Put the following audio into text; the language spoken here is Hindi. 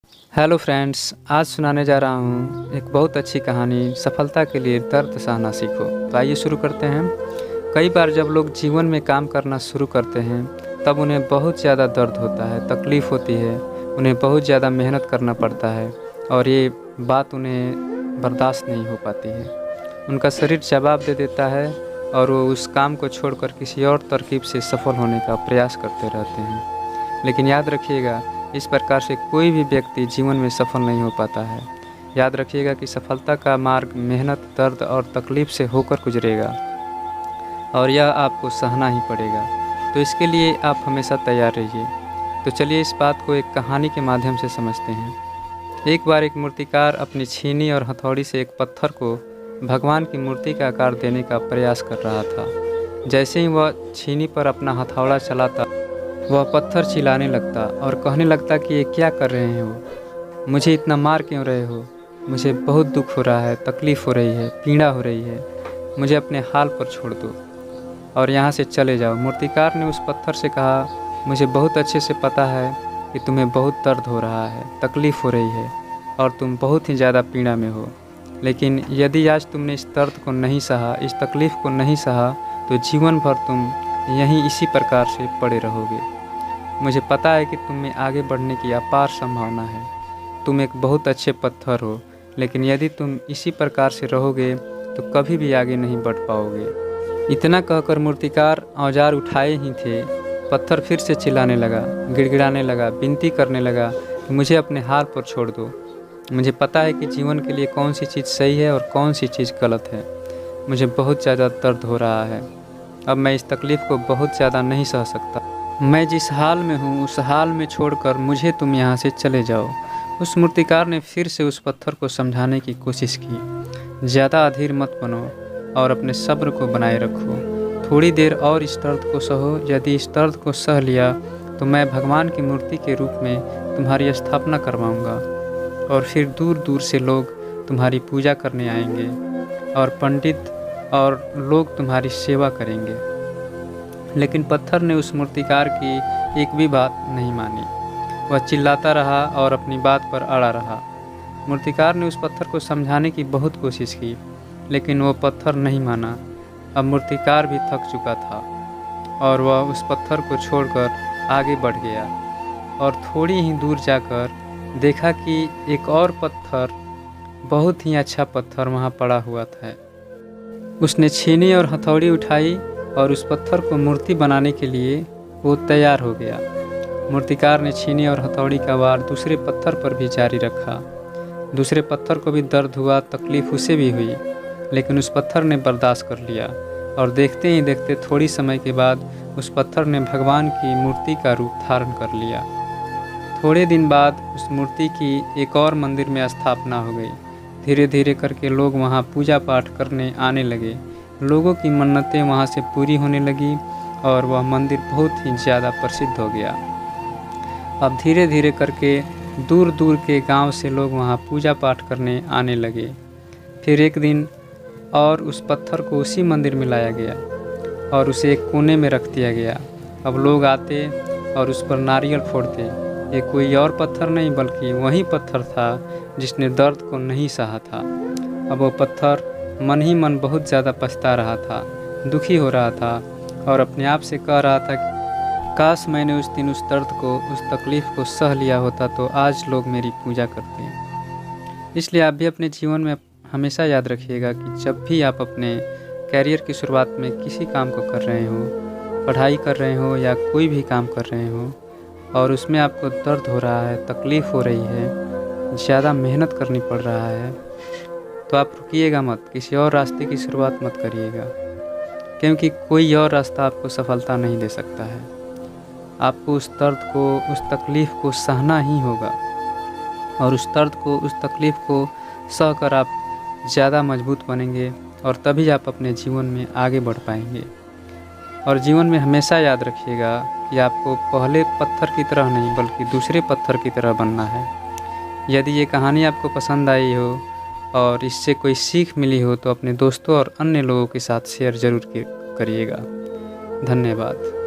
हेलो फ्रेंड्स, आज सुनाने जा रहा हूँ एक बहुत अच्छी कहानी सफलता के लिए दर्द सहना सीखो। तो आइए शुरू करते हैं। कई बार जब लोग जीवन में काम करना शुरू करते हैं तब उन्हें बहुत ज़्यादा दर्द होता है, तकलीफ़ होती है, उन्हें बहुत ज़्यादा मेहनत करना पड़ता है और ये बात उन्हें बर्दाश्त नहीं हो पाती है। उनका शरीर जवाब दे देता है और वो उस काम को छोड़कर किसी और तरकीब से सफल होने का प्रयास करते रहते हैं। लेकिन याद रखिएगा, इस प्रकार से कोई भी व्यक्ति जीवन में सफल नहीं हो पाता है। याद रखिएगा कि सफलता का मार्ग मेहनत, दर्द और तकलीफ से होकर गुजरेगा और यह आपको सहना ही पड़ेगा। तो इसके लिए आप हमेशा तैयार रहिए। तो चलिए इस बात को एक कहानी के माध्यम से समझते हैं। एक बार एक मूर्तिकार अपनी छीनी और हथौड़ी से एक पत्थर को भगवान की मूर्ति का आकार देने का प्रयास कर रहा था। जैसे ही वह छीनी पर अपना हथौड़ा चलाता, वह पत्थर चिल्लाने लगता और कहने लगता कि ये क्या कर रहे हो, मुझे इतना मार क्यों रहे हो, मुझे बहुत दुख हो रहा है, तकलीफ़ हो रही है, पीड़ा हो रही है, मुझे अपने हाल पर छोड़ दो और यहाँ से चले जाओ। मूर्तिकार ने उस पत्थर से कहा, मुझे बहुत अच्छे से पता है कि तुम्हें बहुत दर्द हो रहा है, तकलीफ़ हो रही है और तुम बहुत ही ज़्यादा पीड़ा में हो, लेकिन यदि आज तुमने इस दर्द को नहीं सहा, इस तकलीफ़ को नहीं सहा, तो जीवन भर तुम यहीं इसी प्रकार से पड़े रहोगे। मुझे पता है कि तुम में आगे बढ़ने की अपार संभावना है। तुम एक बहुत अच्छे पत्थर हो, लेकिन यदि तुम इसी प्रकार से रहोगे तो कभी भी आगे नहीं बढ़ पाओगे। इतना कहकर मूर्तिकार औजार उठाए ही थे, पत्थर फिर से चिल्लाने लगा, गिड़गिड़ाने लगा, विनती करने लगा कि मुझे अपने हाल पर छोड़ दो। मुझे पता है कि जीवन के लिए कौन सी चीज़ सही है और कौन सी चीज़ गलत है। मुझे बहुत ज़्यादा दर्द हो रहा है। अब मैं इस तकलीफ़ को बहुत ज़्यादा नहीं सह सकता। मैं जिस हाल में हूँ उस हाल में छोड़कर मुझे तुम यहाँ से चले जाओ। उस मूर्तिकार ने फिर से उस पत्थर को समझाने की कोशिश की, ज़्यादा अधीर मत बनो और अपने सब्र को बनाए रखो। थोड़ी देर और इस दर्द को सहो। यदि इस दर्द को सह लिया तो मैं भगवान की मूर्ति के रूप में तुम्हारी स्थापना करवाऊँगा और फिर दूर दूर से लोग तुम्हारी पूजा करने आएंगे और पंडित और लोग तुम्हारी सेवा करेंगे। लेकिन पत्थर ने उस मूर्तिकार की एक भी बात नहीं मानी। वह चिल्लाता रहा और अपनी बात पर अड़ा रहा। मूर्तिकार ने उस पत्थर को समझाने की बहुत कोशिश की, लेकिन वो पत्थर नहीं माना। अब मूर्तिकार भी थक चुका था और वह उस पत्थर को छोड़कर आगे बढ़ गया और थोड़ी ही दूर जाकर देखा कि एक और पत्थर, बहुत ही अच्छा पत्थर वहाँ पड़ा हुआ था। उसने छीनी और हथौड़ी उठाई और उस पत्थर को मूर्ति बनाने के लिए वो तैयार हो गया। मूर्तिकार ने छीनी और हथौड़ी का वार दूसरे पत्थर पर भी जारी रखा। दूसरे पत्थर को भी दर्द हुआ, तकलीफ उसे भी हुई, लेकिन उस पत्थर ने बर्दाश्त कर लिया और देखते ही देखते थोड़ी समय के बाद उस पत्थर ने भगवान की मूर्ति का रूप धारण कर लिया। थोड़े दिन बाद उस मूर्ति की एक और मंदिर में स्थापना हो गई। धीरे धीरे करके लोग वहाँ पूजा पाठ करने आने लगे। लोगों की मन्नतें वहाँ से पूरी होने लगी और वह मंदिर बहुत ही ज़्यादा प्रसिद्ध हो गया। अब धीरे धीरे करके दूर दूर के गांव से लोग वहाँ पूजा पाठ करने आने लगे। फिर एक दिन और उस पत्थर को उसी मंदिर में लाया गया और उसे एक कोने में रख दिया गया। अब लोग आते और उस पर नारियल फोड़ते। ये कोई और पत्थर नहीं बल्कि वही पत्थर था जिसने दर्द को नहीं सहा था। अब वो पत्थर मन ही मन बहुत ज़्यादा पछता रहा था, दुखी हो रहा था और अपने आप से कह रहा था कि काश मैंने उस दिन उस दर्द को, उस तकलीफ़ को सह लिया होता तो आज लोग मेरी पूजा करते हैं। इसलिए आप भी अपने जीवन में हमेशा याद रखिएगा कि जब भी आप अपने कैरियर की शुरुआत में किसी काम को कर रहे हो, पढ़ाई कर रहे हो या कोई भी काम कर रहे हो और उसमें आपको दर्द हो रहा है, तकलीफ़ हो रही है, ज़्यादा मेहनत करनी पड़ रहा है, तो आप रुकिएगा मत, किसी और रास्ते की शुरुआत मत करिएगा, क्योंकि कोई और रास्ता आपको सफलता नहीं दे सकता है। आपको उस दर्द को, उस तकलीफ़ को सहना ही होगा और उस दर्द को, उस तकलीफ़ को सह कर आप ज़्यादा मजबूत बनेंगे और तभी आप अपने जीवन में आगे बढ़ पाएंगे। और जीवन में हमेशा याद रखिएगा कि आपको पहले पत्थर की तरह नहीं बल्कि दूसरे पत्थर की तरह बनना है। यदि ये कहानी आपको पसंद आई हो और इससे कोई सीख मिली हो तो अपने दोस्तों और अन्य लोगों के साथ शेयर ज़रूर करिएगा। धन्यवाद।